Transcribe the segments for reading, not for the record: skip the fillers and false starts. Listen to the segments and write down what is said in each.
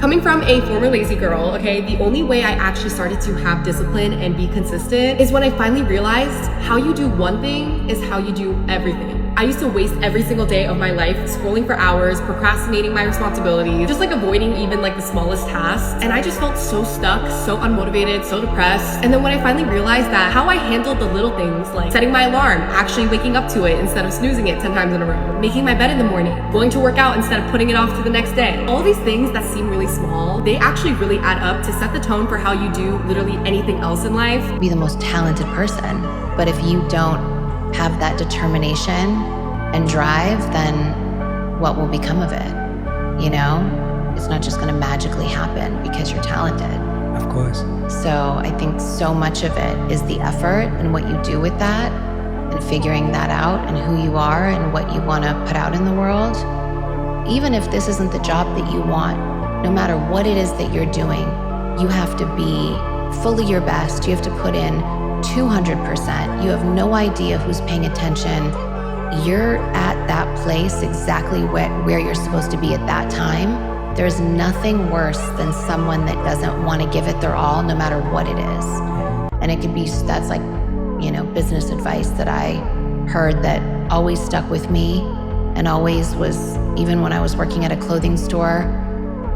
Coming from a former lazy girl, okay, the only way I actually started to have discipline and be consistent is when I finally realized how you do one thing is how you do everything. I used to waste every single day of my life scrolling for hours, procrastinating my responsibilities, just like avoiding even like the smallest tasks. And I just felt so stuck, so unmotivated, so depressed. And then when I finally realized that how I handled the little things like setting my alarm, actually waking up to it instead of snoozing it 10 times in a row, making my bed in the morning, going to work out instead of putting it off to the next day. All these things that seem really small, they actually really add up to set the tone for how you do literally anything else in life. Be the most talented person, but if you don't have that determination and drive, then what will become of it? You know, it's not just going to magically happen because you're talented. Of course. So I think so much of it is the effort and what you do with that and figuring that out and who you are and what you want to put out in the world. Even if this isn't the job that you want, no matter what it is that you're doing, you have to be fully your best. You have to put in 200%. You have no idea who's paying attention. You're at that place exactly where you're supposed to be at that time. There's nothing worse than someone that doesn't want to give it their all, no matter what it is. And it could be, that's like, you know, business advice that I heard that always stuck with me and always was, even when I was working at a clothing store,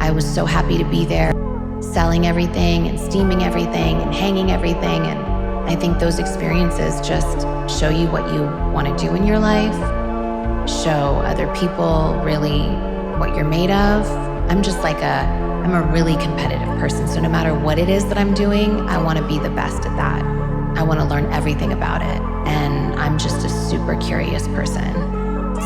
I was so happy to be there, selling everything and steaming everything and hanging everything. And I think those experiences just show you what you want to do in your life, show other people really what you're made of. I'm a really competitive person. So no matter what it is that I'm doing, I want to be the best at that. I want to learn everything about it. And I'm just a super curious person.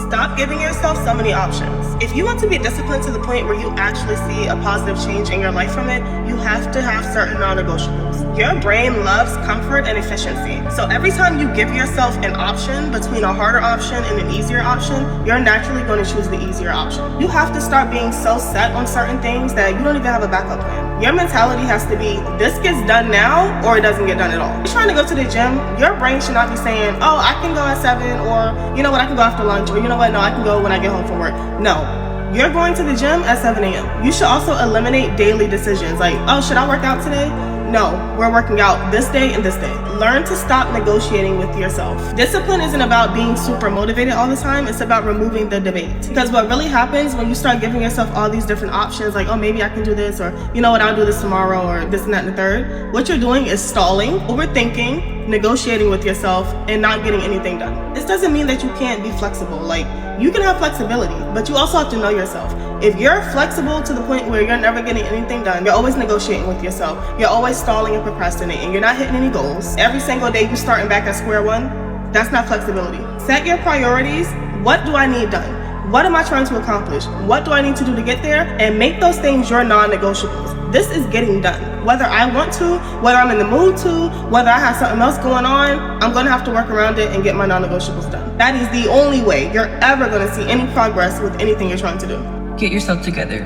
Stop giving yourself so many options. If you want to be disciplined to the point where you actually see a positive change in your life from it, you have to have certain non-negotiables. Your brain loves comfort and efficiency. So every time you give yourself an option between a harder option and an easier option, you're naturally going to choose the easier option. You have to start being so set on certain things that you don't even have a backup plan. Your mentality has to be, this gets done now or it doesn't get done at all. You're trying to go to the gym, your brain should not be saying, oh, I can go at 7, or you know what, I can go after lunch, or you know what, no, I can go when I get home from work. No. You're going to the gym at 7 a.m. You should also eliminate daily decisions like, oh, should I work out today? No, we're working out this day and this day. Learn to stop negotiating with yourself. Discipline isn't about being super motivated all the time. It's about removing the debate. Because what really happens when you start giving yourself all these different options, like, oh, maybe I can do this, or you know what, I'll do this tomorrow, or this and that and the third. What you're doing is stalling, overthinking, negotiating with yourself, and not getting anything done. This doesn't mean that you can't be flexible. Like, you can have flexibility, but you also have to know yourself. If you're flexible to the point where you're never getting anything done, you're always negotiating with yourself, you're always stalling and procrastinating, you're not hitting any goals, every single day you're starting back at square one, that's not flexibility. Set your priorities. What do I need done? What am I trying to accomplish? What do I need to do to get there? And make those things your non-negotiables. This is getting done. Whether I want to, whether I'm in the mood to, whether I have something else going on, I'm gonna have to work around it and get my non-negotiables done. That is the only way you're ever gonna see any progress with anything you're trying to do. Get yourself together.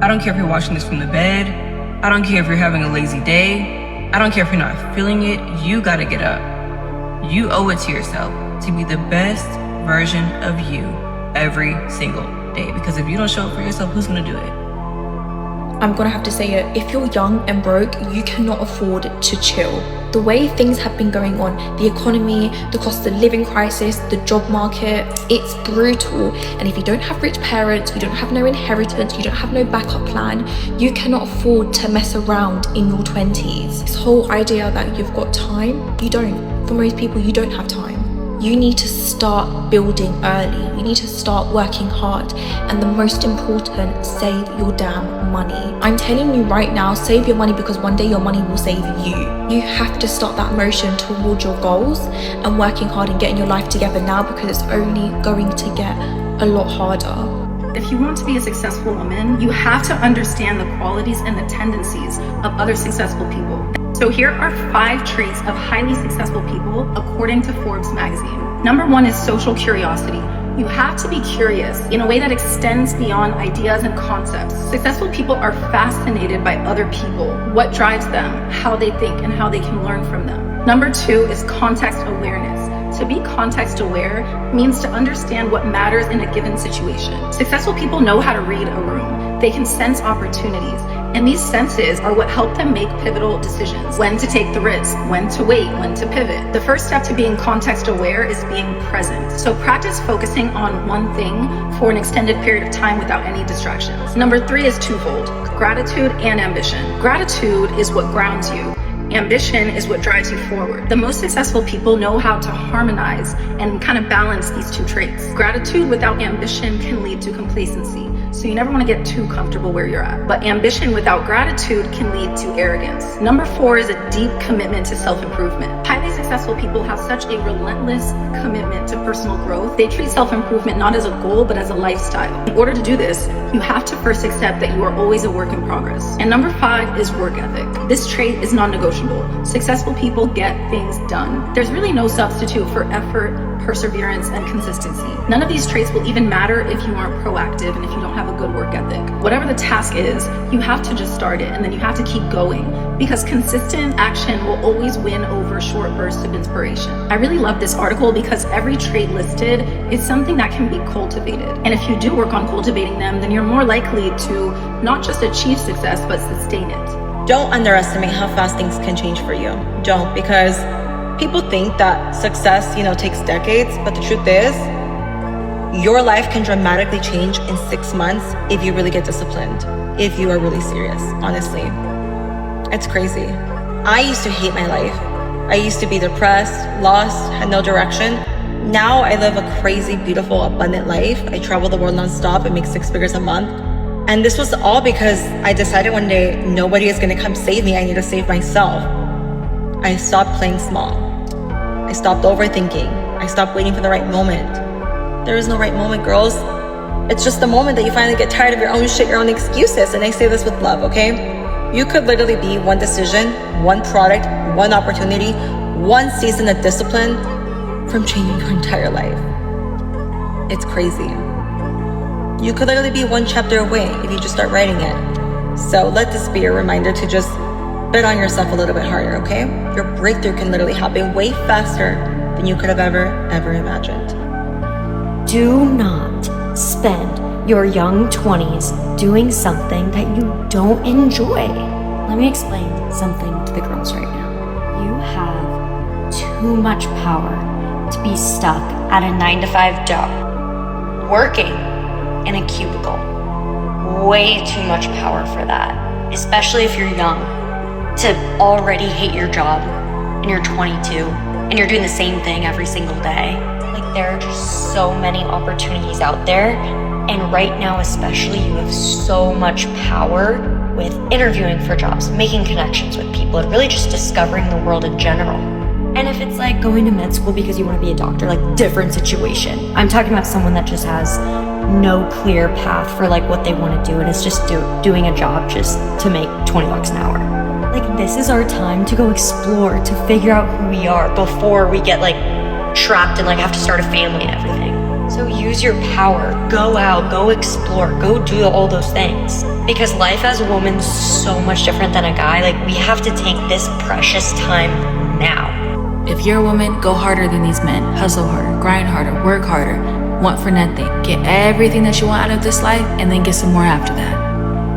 I don't care if you're watching this from the bed. I don't care if you're having a lazy day. I don't care if you're not feeling it. You gotta get up. You owe it to yourself to be the best version of you every single day. Because if you don't show up for yourself, who's gonna do it? I'm gonna have to say it, if you're young and broke, you cannot afford to chill. The way things have been going on, the economy, the cost of living crisis, the job market, it's brutal. And if you don't have rich parents, you don't have no inheritance, you don't have no backup plan, you cannot afford to mess around in your 20s. This whole idea that you've got time, you don't. For most people, you don't have time. You need to start building early. You need to start working hard. And the most important, save your damn money. I'm telling you right now, save your money, because one day your money will save you. You have to start that motion towards your goals and working hard and getting your life together now, because it's only going to get a lot harder. If you want to be a successful woman, you have to understand the qualities and the tendencies of other successful people. So here are 5 traits of highly successful people according to Forbes magazine. Number 1 is social curiosity. You have to be curious in a way that extends beyond ideas and concepts. Successful people are fascinated by other people, what drives them, how they think, and how they can learn from them. Number 2 is context awareness. To be context aware means to understand what matters in a given situation. Successful people know how to read a room. They can sense opportunities, and these senses are what help them make pivotal decisions. When to take the risk, when to wait, when to pivot. The first step to being context aware is being present. So practice focusing on one thing for an extended period of time without any distractions. Number 3 is twofold: gratitude and ambition. Gratitude is what grounds you. Ambition is what drives you forward. The most successful people know how to harmonize and kind of balance these two traits. Gratitude without ambition can lead to complacency. So you never want to get too comfortable where you're at. But ambition without gratitude can lead to arrogance. Number 4 is a deep commitment to self-improvement. Highly successful people have such a relentless commitment to personal growth. They treat self-improvement not as a goal, but as a lifestyle. In order to do this, you have to first accept that you are always a work in progress. And number 5 is work ethic. This trait is non-negotiable. Successful people get things done. There's really no substitute for effort, perseverance, and consistency. None of these traits will even matter if you aren't proactive and if you don't have a good work ethic. Whatever the task is, you have to just start it and then you have to keep going, because consistent action will always win over short bursts of inspiration. I really love this article because every trait listed is something that can be cultivated. And if you do work on cultivating them, then you're more likely to not just achieve success, but sustain it. Don't underestimate how fast things can change for you. Don't, because people think that success, takes decades, but the truth is, your life can dramatically change in 6 months if you really get disciplined, if you are really serious, honestly. It's crazy. I used to hate my life. I used to be depressed, lost, had no direction. Now I live a crazy, beautiful, abundant life. I travel the world nonstop and make 6 figures a month. And this was all because I decided one day, nobody is gonna come save me. I need to save myself. I stopped playing small. I stopped overthinking. I stopped waiting for the right moment. There is no right moment, girls. It's just the moment that you finally get tired of your own shit, your own excuses. And I say this with love, okay? You could literally be one decision, one product, one opportunity, one season of discipline from changing your entire life. It's crazy. You could literally be one chapter away if you just start writing it. So let this be a reminder to just bet on yourself a little bit harder, okay? Your breakthrough can literally happen way faster than you could have ever imagined. Do not spend your young 20s doing something that you don't enjoy. Let me explain something to the girls right now. You have too much power to be stuck at a 9-to-5 job, working in a cubicle. Way too much power for that, especially if you're young. To already hate your job and you're 22 and you're doing the same thing every single day. Like, there are just so many opportunities out there, and right now especially, you have so much power with interviewing for jobs, making connections with people, and really just discovering the world in general. And if it's like going to med school because you want to be a doctor, like, different situation. I'm talking about someone that just has no clear path for like what they want to do, and it's just doing a job just to make $20 an hour. Like, this is our time to go explore, to figure out who we are before we get like trapped and like have to start a family and everything. So use your power, go out, go explore, go do all those things. Because life as a woman is so much different than a guy. Like, we have to take this precious time now. If you're a woman, go harder than these men. Hustle harder, grind harder, work harder, want for nothing. Get everything that you want out of this life and then get some more after that.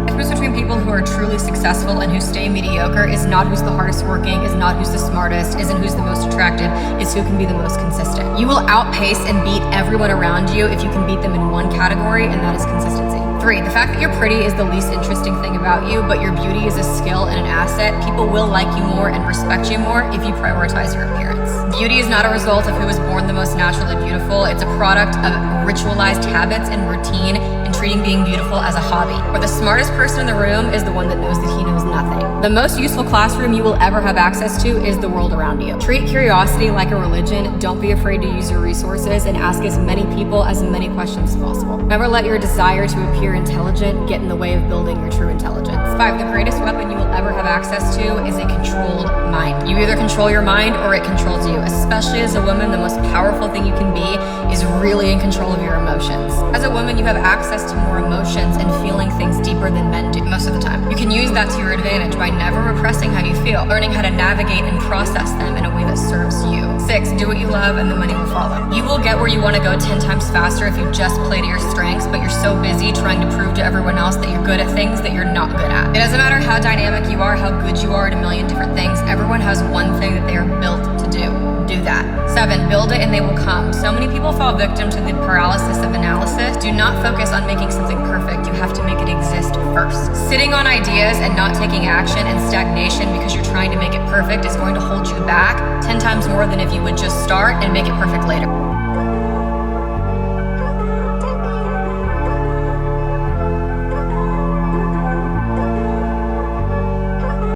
The difference between people who are truly successful and who stay mediocre is not who's the hardest working, is not who's the smartest, isn't who's the most attractive, it's who can be the most consistent. You will outpace and beat everyone around you if you can beat them in one category, and that is consistency. 3, the fact that you're pretty is the least interesting thing about you, but your beauty is a skill and an asset. People will like you more and respect you more if you prioritize your appearance. Beauty is not a result of who was born the most naturally beautiful. It's a product of ritualized habits and routine, and treating being beautiful as a hobby. Or the smartest person in the room is the one that knows that he knows nothing. The most useful classroom you will ever have access to is the world around you. Treat curiosity like a religion. Don't be afraid to use your resources and ask as many people as many questions as possible. Never let your desire to appear intelligent get in the way of building your true intelligence. 5, the greatest weapon you will ever have access to is a controlled mind. You either control your mind or it controls you. Especially as a woman, the most powerful thing you can be is really in control of your emotions. As a woman, you have access to more emotions and feeling things deeper than men do most of the time. You can use use that to your advantage by never repressing how you feel, learning how to navigate and process them in a way that serves you. 6, do what you love and the money will follow. You will get where you want to go 10 times faster if you just play to your strengths, but you're so busy trying to prove to everyone else that you're good at things that you're not good at. It doesn't matter how dynamic you are, how good you are at a million different things. Everyone has one thing that they are built to do. Do that. 7, build it and they will come. So many people fall victim to the paralysis of analysis. Do not focus on making something perfect. You have to make it exist first. Sitting on ideas and not taking action and stagnation because you're trying to make it perfect is going to hold you back 10 times more than if you would just start and make it perfect later.